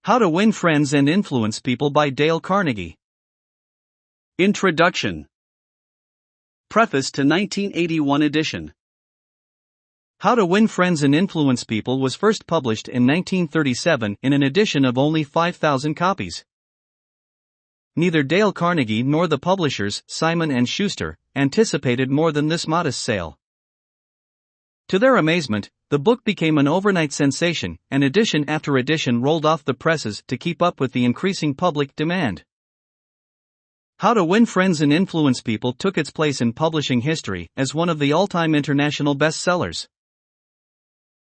How to Win Friends and Influence People by Dale Carnegie. Introduction. Preface to 1981 edition. How to Win Friends and Influence People was first published in 1937 in an edition of only 5,000 copies. Neither Dale Carnegie nor the publishers, Simon & Schuster, anticipated more than this modest sale. To their amazement, the book became an overnight sensation, and edition after edition rolled off the presses to keep up with the increasing public demand. How to Win Friends and Influence People took its place in publishing history as one of the all-time international bestsellers.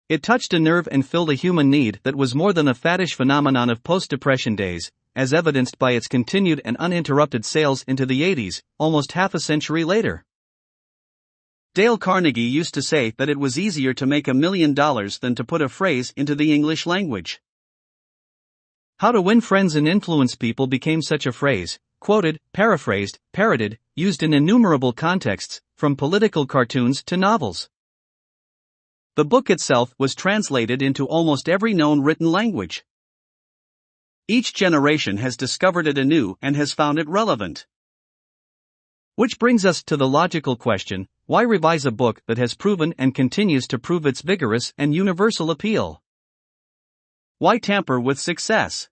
It touched a nerve and filled a human need that was more than a faddish phenomenon of post-Depression days, as evidenced by its continued and uninterrupted sales into the 80s, almost half a century later. Dale Carnegie used to say that it was easier to make $1 million than to put a phrase into the English language. How to Win Friends and Influence People became such a phrase, quoted, paraphrased, parodied, used in innumerable contexts, from political cartoons to novels. The book itself was translated into almost every known written language. Each generation has discovered it anew and has found it relevant. Which brings us to the logical question, why revise a book that has proven and continues to prove its vigorous and universal appeal? Why tamper with success?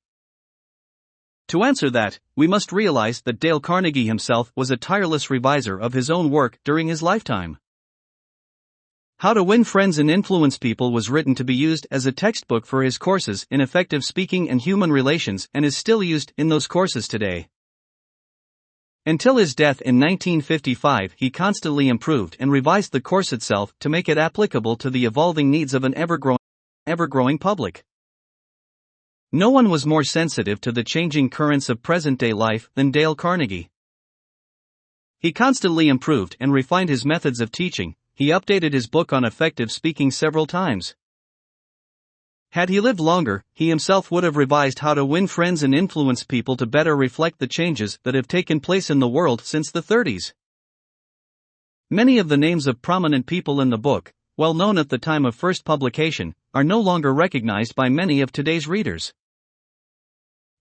To answer that, we must realize that Dale Carnegie himself was a tireless reviser of his own work during his lifetime. How to Win Friends and Influence People was written to be used as a textbook for his courses in effective speaking and human relations and is still used in those courses today. Until his death in 1955, he constantly improved and revised the course itself to make it applicable to the evolving needs of an ever-growing public. No one was more sensitive to the changing currents of present-day life than Dale Carnegie. He constantly improved and refined his methods of teaching. He updated his book on effective speaking several times. Had he lived longer, he himself would have revised How to Win Friends and Influence People to better reflect the changes that have taken place in the world since the 30s. Many of the names of prominent people in the book, well known at the time of first publication, are no longer recognized by many of today's readers.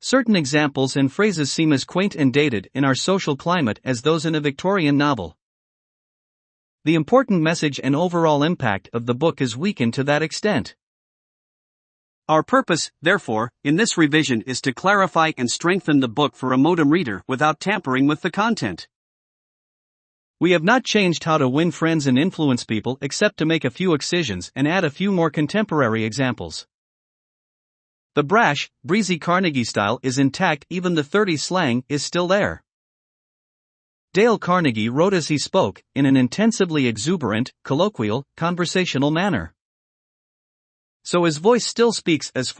Certain examples and phrases seem as quaint and dated in our social climate as those in a Victorian novel. The important message and overall impact of the book is weakened to that extent. Our purpose, therefore, in this revision is to clarify and strengthen the book for a modern reader without tampering with the content. We have not changed How to Win Friends and Influence People except to make a few excisions and add a few more contemporary examples. The brash, breezy Carnegie style is intact, even the 30s slang is still there. Dale Carnegie wrote as he spoke, in an intensively exuberant, colloquial, conversational manner. So his voice still speaks as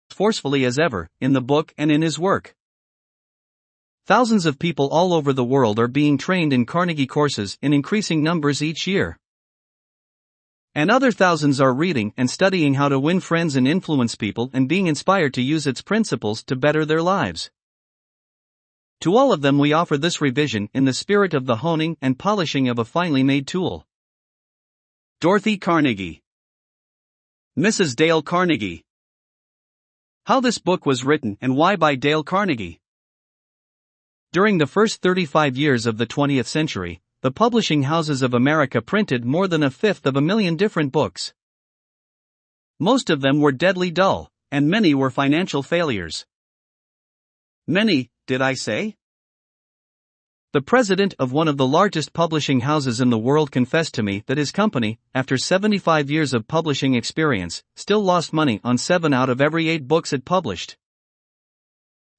forcefully as ever, in the book and in his work. Thousands of people all over the world are being trained in Carnegie courses in increasing numbers each year. And other thousands are reading and studying How to Win Friends and Influence People and being inspired to use its principles to better their lives. To all of them we offer this revision in the spirit of the honing and polishing of a finely made tool. Dorothy Carnegie. Mrs. Dale Carnegie. How this book was written and why by Dale Carnegie. During the first 35 years of the 20th century, the publishing houses of America printed more than 1/5 different books. Most of them were deadly dull, and many were financial failures. Many, did I say? The president of one of the largest publishing houses in the world confessed to me that his company, after 75 years of publishing experience, still lost money on 7 out of every 8 books it published.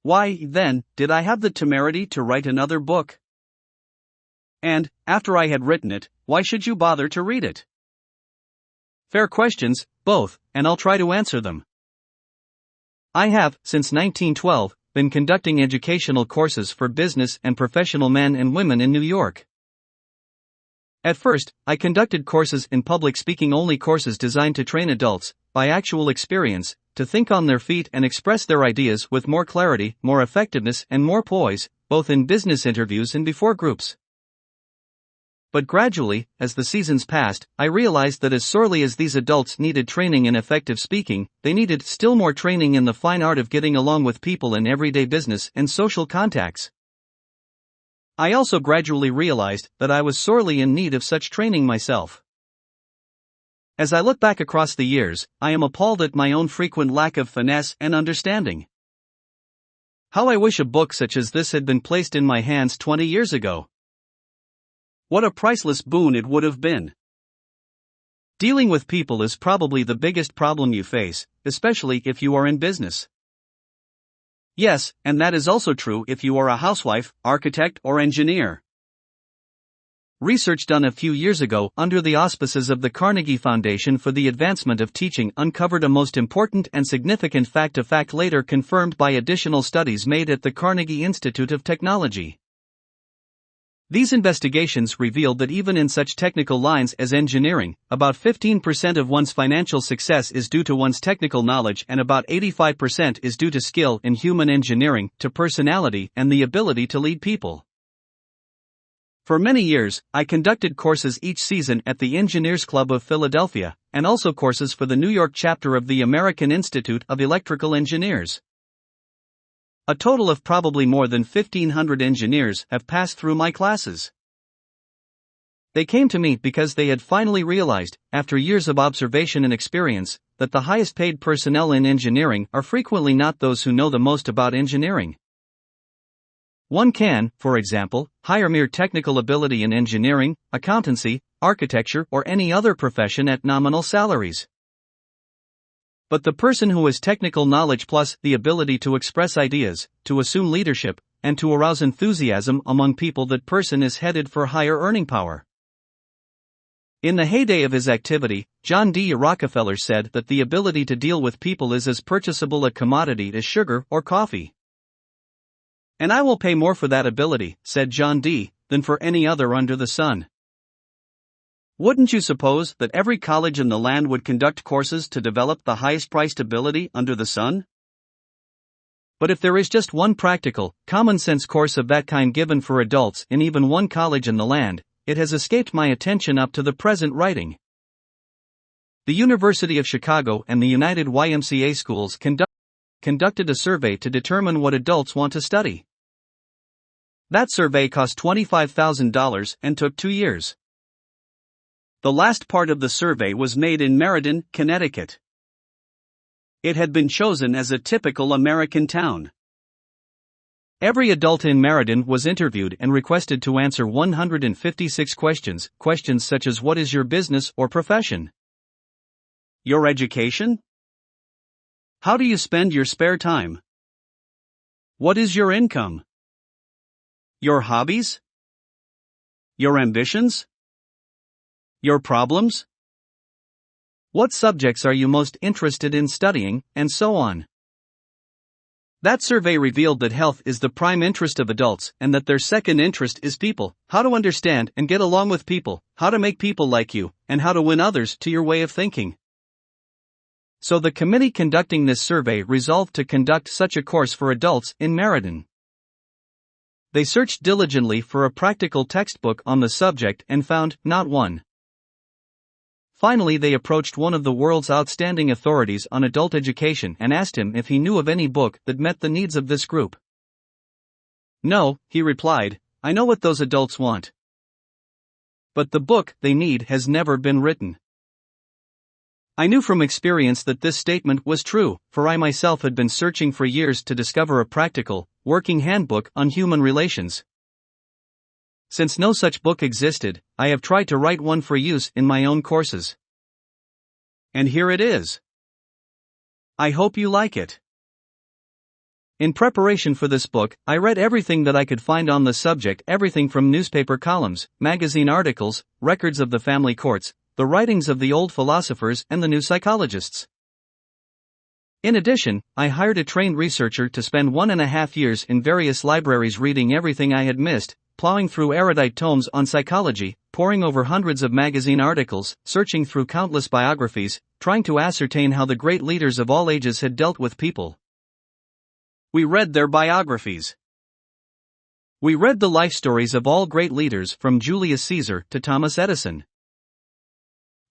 Why, then, did I have the temerity to write another book? And, after I had written it, why should you bother to read it? Fair questions, both, and I'll try to answer them. I have, since 1912, been conducting educational courses for business and professional men and women in New York. At first, I conducted courses in public speaking only, courses designed to train adults, by actual experience, to think on their feet and express their ideas with more clarity, more effectiveness and more poise, both in business interviews and before groups. But gradually, as the seasons passed, I realized that as sorely as these adults needed training in effective speaking, they needed still more training in the fine art of getting along with people in everyday business and social contacts. I also gradually realized that I was sorely in need of such training myself. As I look back across the years, I am appalled at my own frequent lack of finesse and understanding. How I wish a book such as this had been placed in my hands 20 years ago. What a priceless boon it would have been. Dealing with people is probably the biggest problem you face, especially if you are in business. Yes, and that is also true if you are a housewife, architect, or engineer. Research done a few years ago under the auspices of the Carnegie Foundation for the Advancement of Teaching uncovered a most important and significant fact, a fact later confirmed by additional studies made at the Carnegie Institute of Technology. These investigations revealed that even in such technical lines as engineering, about 15% of one's financial success is due to one's technical knowledge and about 85% is due to skill in human engineering, to personality, and the ability to lead people. For many years, I conducted courses each season at the Engineers Club of Philadelphia, and also courses for the New York chapter of the American Institute of Electrical Engineers. A total of probably more than 1,500 engineers have passed through my classes. They came to me because they had finally realized, after years of observation and experience, that the highest paid personnel in engineering are frequently not those who know the most about engineering. One can, for example, hire mere technical ability in engineering, accountancy, architecture, or any other profession at nominal salaries. But the person who has technical knowledge plus the ability to express ideas, to assume leadership, and to arouse enthusiasm among people, that person is headed for higher earning power. In the heyday of his activity, John D. Rockefeller said that the ability to deal with people is as purchasable a commodity as sugar or coffee. And I will pay more for that ability, said John D., than for any other under the sun. Wouldn't you suppose that every college in the land would conduct courses to develop the highest priced ability under the sun? But if there is just one practical, common-sense course of that kind given for adults in even one college in the land, it has escaped my attention up to the present writing. The University of Chicago and the United YMCA schools conducted a survey to determine what adults want to study. That survey cost $25,000 and took 2 years. The last part of the survey was made in Meriden, Connecticut. It had been chosen as a typical American town. Every adult in Meriden was interviewed and requested to answer 156 questions, questions such as what is your business or profession? Your education? How do you spend your spare time? What is your income? Your hobbies? Your ambitions? Your problems? What subjects are you most interested in studying, and so on. That survey revealed that health is the prime interest of adults and that their second interest is people, how to understand and get along with people, how to make people like you, and how to win others to your way of thinking. So the committee conducting this survey resolved to conduct such a course for adults in Meriden. They searched diligently for a practical textbook on the subject and found not one. Finally, they approached one of the world's outstanding authorities on adult education and asked him if he knew of any book that met the needs of this group. No, he replied, I know what those adults want. But the book they need has never been written. I knew from experience that this statement was true, for I myself had been searching for years to discover a practical, working handbook on human relations. Since no such book existed, I have tried to write one for use in my own courses. And here it is. I hope you like it. In preparation for this book, I read everything that I could find on the subject, everything from newspaper columns, magazine articles, records of the family courts, the writings of the old philosophers and the new psychologists. In addition, I hired a trained researcher to spend 1.5 years in various libraries reading everything I had missed, plowing through erudite tomes on psychology, poring over hundreds of magazine articles, searching through countless biographies, trying to ascertain how the great leaders of all ages had dealt with people. We read their biographies. We read the life stories of all great leaders from Julius Caesar to Thomas Edison.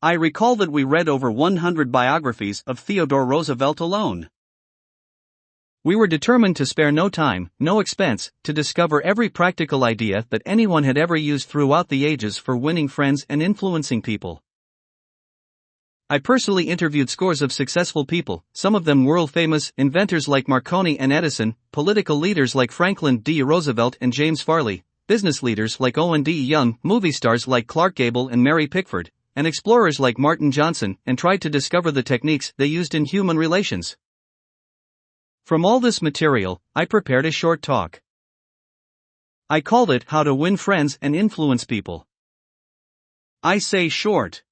I recall that we read over 100 biographies of Theodore Roosevelt alone. We were determined to spare no time, no expense, to discover every practical idea that anyone had ever used throughout the ages for winning friends and influencing people. I personally interviewed scores of successful people, some of them world-famous inventors like Marconi and Edison, political leaders like Franklin D. Roosevelt and James Farley, business leaders like Owen D. Young, movie stars like Clark Gable and Mary Pickford, and explorers like Martin Johnson, and tried to discover the techniques they used in human relations. From all this material, I prepared a short talk. I called it How to Win Friends and Influence People. I say short.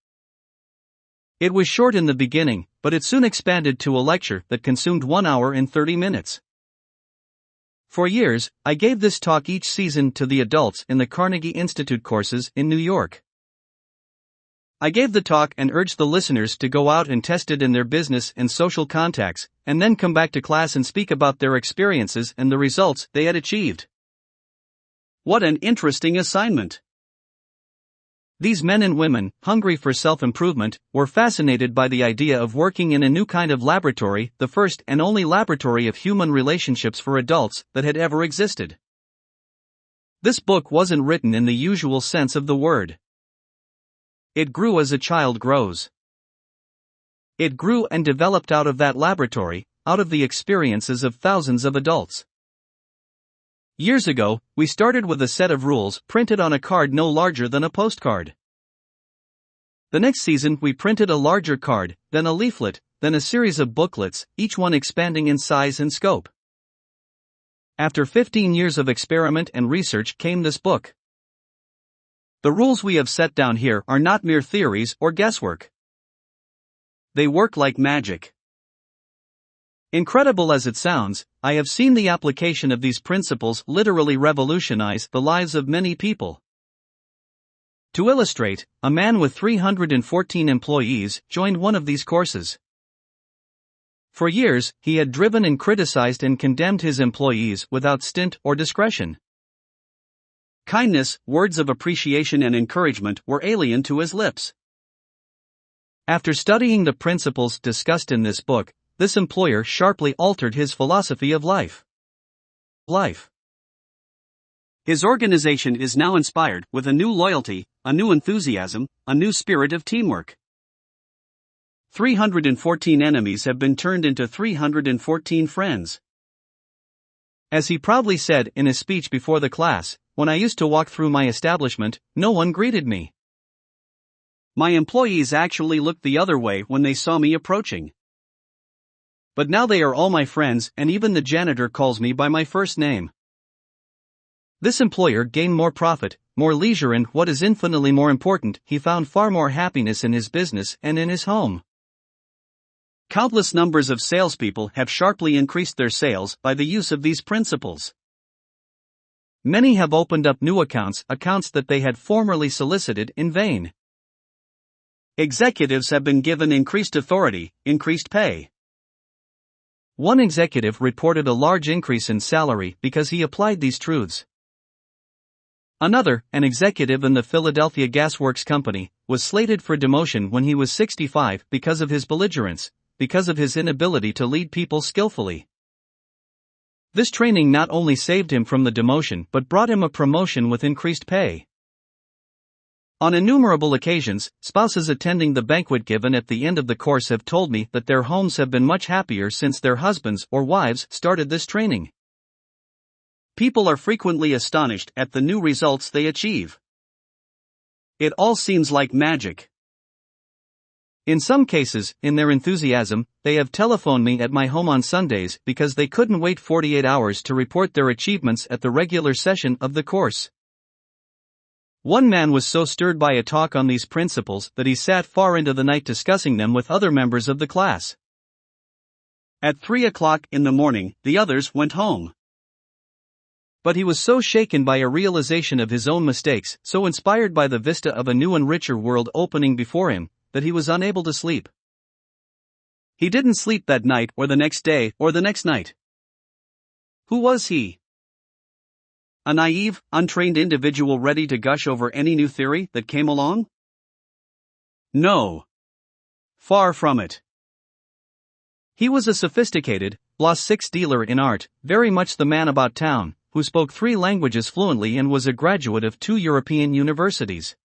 It was short in the beginning, but it soon expanded to a lecture that consumed 1 hour and 30 minutes. For years, I gave this talk each season to the adults in the Carnegie Institute courses in New York. I gave the talk and urged the listeners to go out and test it in their business and social contacts, and then come back to class and speak about their experiences and the results they had achieved. What an interesting assignment! These men and women, hungry for self-improvement, were fascinated by the idea of working in a new kind of laboratory, the first and only laboratory of human relationships for adults that had ever existed. This book wasn't written in the usual sense of the word. It grew as a child grows. It grew and developed out of that laboratory, out of the experiences of thousands of adults. Years ago, we started with a set of rules printed on a card no larger than a postcard. The next season we printed a larger card, then a leaflet, then a series of booklets, each one expanding in size and scope. After 15 years of experiment and research came this book. The rules we have set down here are not mere theories or guesswork. They work like magic. Incredible as it sounds, I have seen the application of these principles literally revolutionize the lives of many people. To illustrate, a man with 314 employees joined one of these courses. For years, he had driven and criticized and condemned his employees without stint or discretion. Kindness, words of appreciation and encouragement were alien to his lips. After studying the principles discussed in this book, this employer sharply altered his philosophy of life. His organization is now inspired with a new loyalty, a new enthusiasm, a new spirit of teamwork. 314 enemies have been turned into 314 friends. As he proudly said in his speech before the class, when I used to walk through my establishment, no one greeted me. My employees actually looked the other way when they saw me approaching. But now they are all my friends, and even the janitor calls me by my first name. This employer gained more profit, more leisure, and what is infinitely more important, he found far more happiness in his business and in his home. Countless numbers of salespeople have sharply increased their sales by the use of these principles. Many have opened up new accounts that they had formerly solicited in vain. Executives have been given increased authority, increased pay. One executive reported a large increase in salary because he applied these truths. Another, an executive in the Philadelphia Gas Works Company, was slated for demotion when he was 65 because of his belligerence, because of his inability to lead people skillfully. This training not only saved him from the demotion but brought him a promotion with increased pay. On innumerable occasions, spouses attending the banquet given at the end of the course have told me that their homes have been much happier since their husbands or wives started this training. People are frequently astonished at the new results they achieve. It all seems like magic. In some cases, in their enthusiasm, they have telephoned me at my home on Sundays because they couldn't wait 48 hours to report their achievements at the regular session of the course. One man was so stirred by a talk on these principles that he sat far into the night discussing them with other members of the class. At 3 o'clock in the morning, the others went home. But he was so shaken by a realization of his own mistakes, so inspired by the vista of a new and richer world opening before him, that he was unable to sleep. He didn't sleep that night or the next day or the next night. Who was he? A naive, untrained individual ready to gush over any new theory that came along? No. Far from it. He was a sophisticated, +6 dealer in art, very much the man about town, who spoke 3 languages fluently and was a graduate of 2 European universities.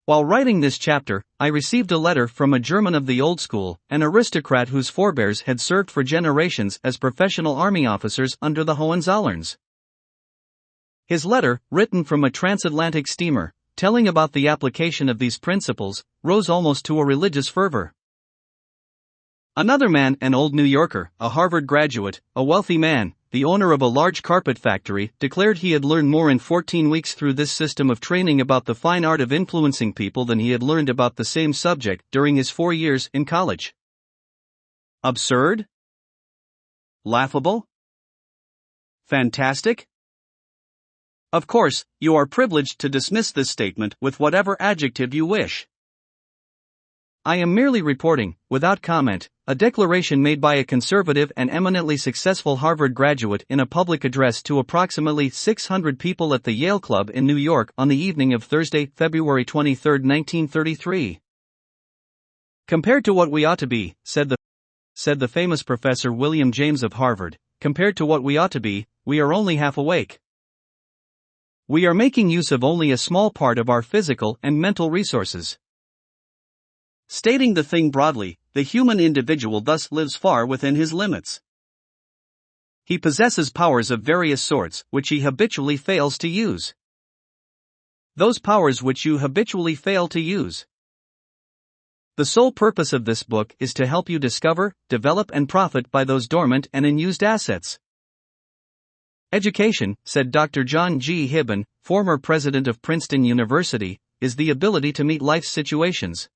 While writing this chapter, I received a letter from a German of the old school, an aristocrat whose forebears had served for generations as professional army officers under the Hohenzollerns. His letter, written from a transatlantic steamer, telling about the application of these principles, rose almost to a religious fervor. Another man, an old New Yorker, a Harvard graduate, a wealthy man, the owner of a large carpet factory, declared he had learned more in 14 weeks through this system of training about the fine art of influencing people than he had learned about the same subject during his 4 years in college. Absurd? Laughable? Fantastic? Of course, you are privileged to dismiss this statement with whatever adjective you wish. I am merely reporting, without comment, a declaration made by a conservative and eminently successful Harvard graduate in a public address to approximately 600 people at the Yale Club in New York on the evening of Thursday, February 23, 1933. Compared to what we ought to be, said the famous Professor William James of Harvard, compared to what we ought to be, we are only half awake. We are making use of only a small part of our physical and mental resources. Stating the thing broadly, the human individual thus lives far within his limits. He possesses powers of various sorts, which he habitually fails to use. Those powers which you habitually fail to use. The sole purpose of this book is to help you discover, develop and profit by those dormant and unused assets. Education, said Dr. John G. Hibben, former president of Princeton University, is the ability to meet life's situations.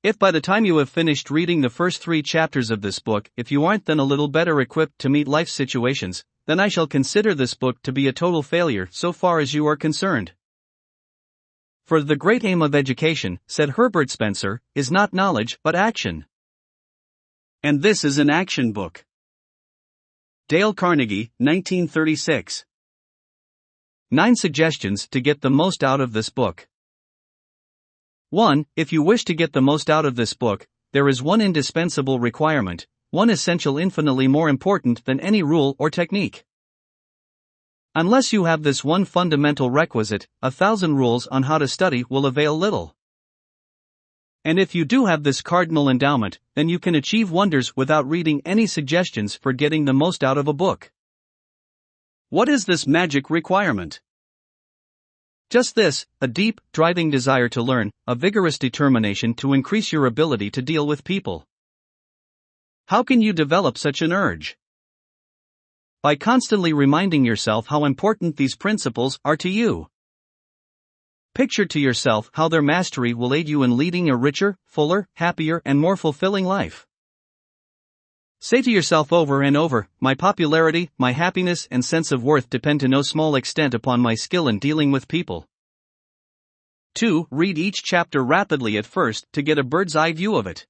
If by the time you have finished reading the first 3 chapters of this book, if you aren't then a little better equipped to meet life's situations, then I shall consider this book to be a total failure so far as you are concerned. For the great aim of education, said Herbert Spencer, is not knowledge but action. And this is an action book. Dale Carnegie, 1936. 9 suggestions to get the most out of this book. 1. If you wish to get the most out of this book, there is one indispensable requirement, one essential infinitely more important than any rule or technique. Unless you have this one fundamental requisite, 1,000 rules on how to study will avail little. And if you do have this cardinal endowment, then you can achieve wonders without reading any suggestions for getting the most out of a book. What is this magic requirement? Just this, a deep, driving desire to learn, a vigorous determination to increase your ability to deal with people. How can you develop such an urge? By constantly reminding yourself how important these principles are to you. Picture to yourself how their mastery will aid you in leading a richer, fuller, happier, and more fulfilling life. Say to yourself over and over, my popularity, my happiness, and sense of worth depend to no small extent upon my skill in dealing with people. 2. Read each chapter rapidly at first to get a bird's-eye view of it.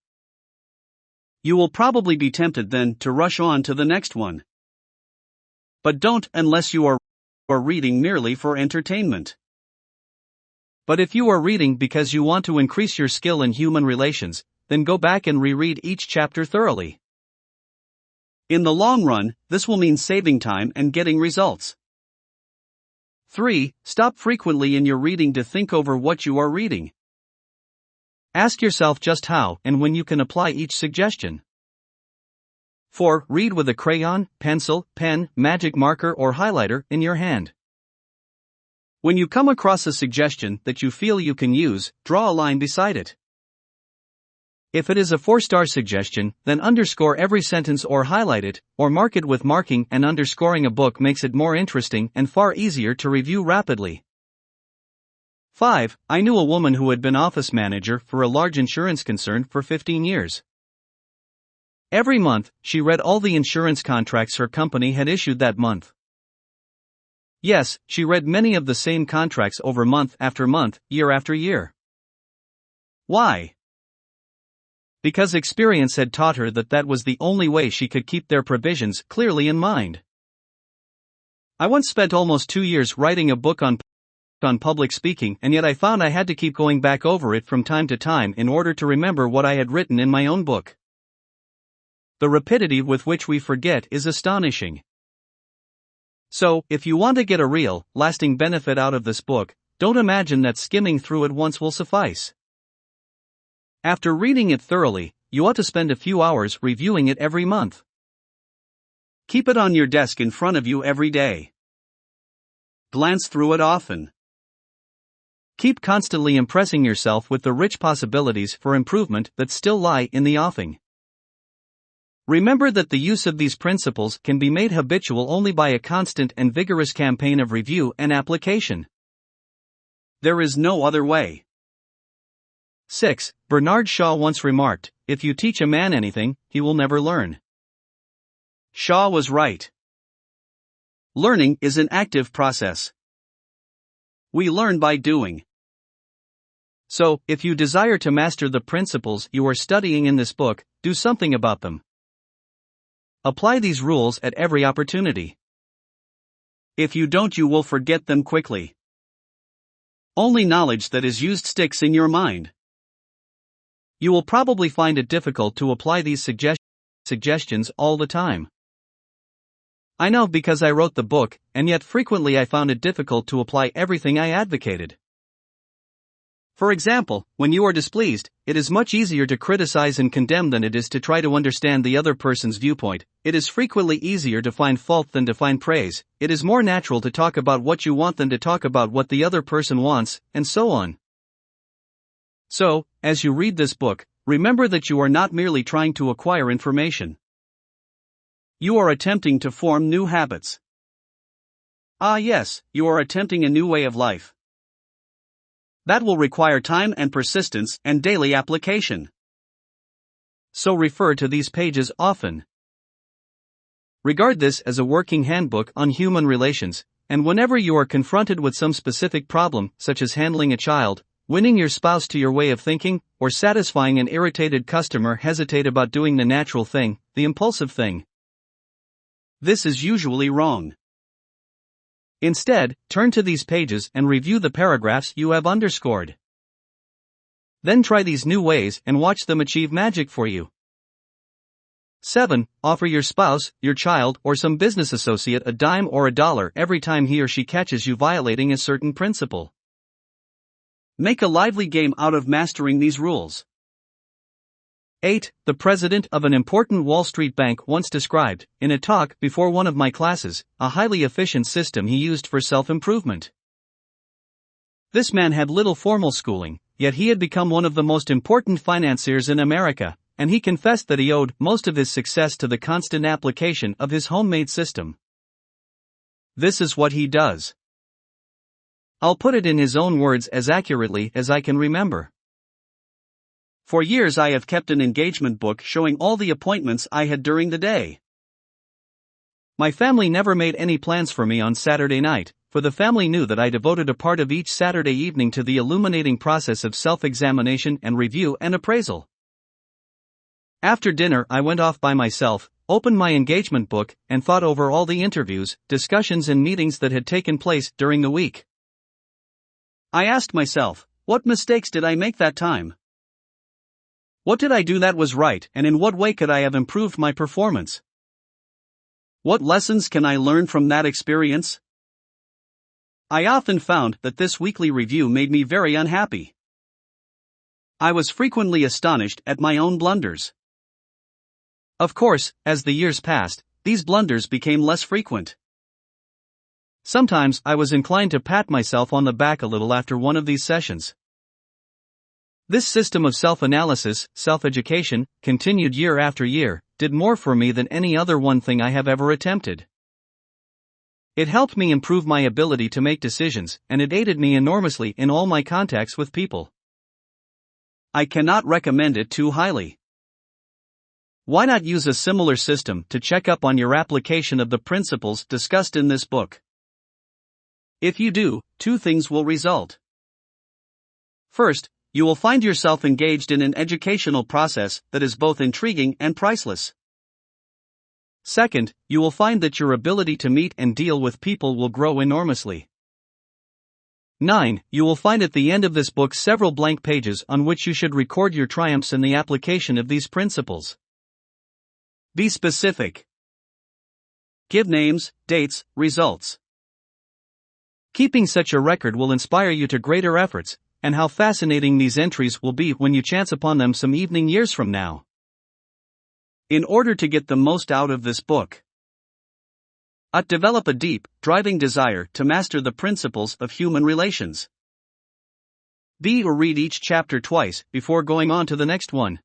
You will probably be tempted then to rush on to the next one. But don't unless you are reading merely for entertainment. But if you are reading because you want to increase your skill in human relations, then go back and reread each chapter thoroughly. In the long run, this will mean saving time and getting results. 3. Stop frequently in your reading to think over what you are reading. Ask yourself just how and when you can apply each suggestion. 4. Read with a crayon, pencil, pen, magic marker or highlighter in your hand. When you come across a suggestion that you feel you can use, draw a line beside it. If it is a 4-star suggestion, then underscore every sentence or highlight it, or mark it with marking and underscoring a book makes it more interesting and far easier to review rapidly. 5. I knew a woman who had been office manager for a large insurance concern for 15 years. Every month, she read all the insurance contracts her company had issued that month. Yes, she read many of the same contracts over month after month, year after year. Why? Because experience had taught her that that was the only way she could keep their provisions clearly in mind. I once spent almost 2 years writing a book on public speaking, and yet I found I had to keep going back over it from time to time in order to remember what I had written in my own book. The rapidity with which we forget is astonishing. So, if you want to get a real, lasting benefit out of this book, don't imagine that skimming through it once will suffice. After reading it thoroughly, you ought to spend a few hours reviewing it every month. Keep it on your desk in front of you every day. Glance through it often. Keep constantly impressing yourself with the rich possibilities for improvement that still lie in the offing. Remember that the use of these principles can be made habitual only by a constant and vigorous campaign of review and application. There is no other way. 6. Bernard Shaw once remarked, "If you teach a man anything, he will never learn." Shaw was right. Learning is an active process. We learn by doing. So, if you desire to master the principles you are studying in this book, do something about them. Apply these rules at every opportunity. If you don't, you will forget them quickly. Only knowledge that is used sticks in your mind. You will probably find it difficult to apply these suggestions all the time. I know, because I wrote the book, and yet frequently I found it difficult to apply everything I advocated. For example, when you are displeased, it is much easier to criticize and condemn than it is to try to understand the other person's viewpoint. It is frequently easier to find fault than to find praise. It is more natural to talk about what you want than to talk about what the other person wants, and so on. So, as you read this book, remember that you are not merely trying to acquire information. You are attempting to form new habits. Ah yes, you are attempting a new way of life. That will require time and persistence and daily application. So refer to these pages often. Regard this as a working handbook on human relations, and whenever you are confronted with some specific problem, such as handling a child, winning your spouse to your way of thinking, or satisfying an irritated customer, hesitate about doing the natural thing, the impulsive thing. This is usually wrong. Instead, turn to these pages and review the paragraphs you have underscored. Then try these new ways and watch them achieve magic for you. 7. Offer your spouse, your child, or some business associate a dime or a dollar every time he or she catches you violating a certain principle. Make a lively game out of mastering these rules. 8. The president of an important Wall Street bank once described, in a talk before one of my classes, a highly efficient system he used for self-improvement. This man had little formal schooling, yet he had become one of the most important financiers in America, and he confessed that he owed most of his success to the constant application of his homemade system. This is what he does. I'll put it in his own words as accurately as I can remember. For years I have kept an engagement book showing all the appointments I had during the day. My family never made any plans for me on Saturday night, for the family knew that I devoted a part of each Saturday evening to the illuminating process of self-examination and review and appraisal. After dinner I went off by myself, opened my engagement book, and thought over all the interviews, discussions and meetings that had taken place during the week. I asked myself, what mistakes did I make that time? What did I do that was right, and in what way could I have improved my performance? What lessons can I learn from that experience? I often found that this weekly review made me very unhappy. I was frequently astonished at my own blunders. Of course, as the years passed, these blunders became less frequent. Sometimes I was inclined to pat myself on the back a little after one of these sessions. This system of self-analysis, self-education, continued year after year, did more for me than any other one thing I have ever attempted. It helped me improve my ability to make decisions, and it aided me enormously in all my contacts with people. I cannot recommend it too highly. Why not use a similar system to check up on your application of the principles discussed in this book? If you do, two things will result. First, you will find yourself engaged in an educational process that is both intriguing and priceless. Second, you will find that your ability to meet and deal with people will grow enormously. 9. You will find at the end of this book several blank pages on which you should record your triumphs in the application of these principles. Be specific. Give names, dates, results. Keeping such a record will inspire you to greater efforts, and how fascinating these entries will be when you chance upon them some evening years from now. In order to get the most out of this book, develop a deep, driving desire to master the principles of human relations. B. Or read each chapter twice before going on to the next one.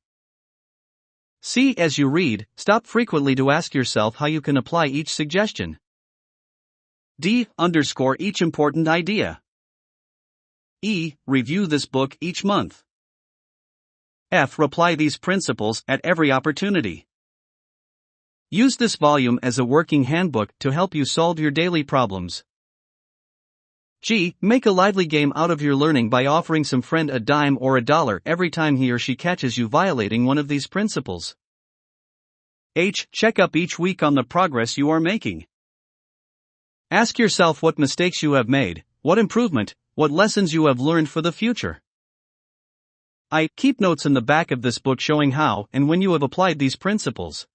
C. As you read, stop frequently to ask yourself how you can apply each suggestion. D. Underscore each important idea. E. Review this book each month. F. Apply these principles at every opportunity. Use this volume as a working handbook to help you solve your daily problems. G. Make a lively game out of your learning by offering some friend a dime or $1 every time he or she catches you violating one of these principles. H. Check up each week on the progress you are making. Ask yourself what mistakes you have made, what improvement, what lessons you have learned for the future. I. Keep notes in the back of this book showing how and when you have applied these principles.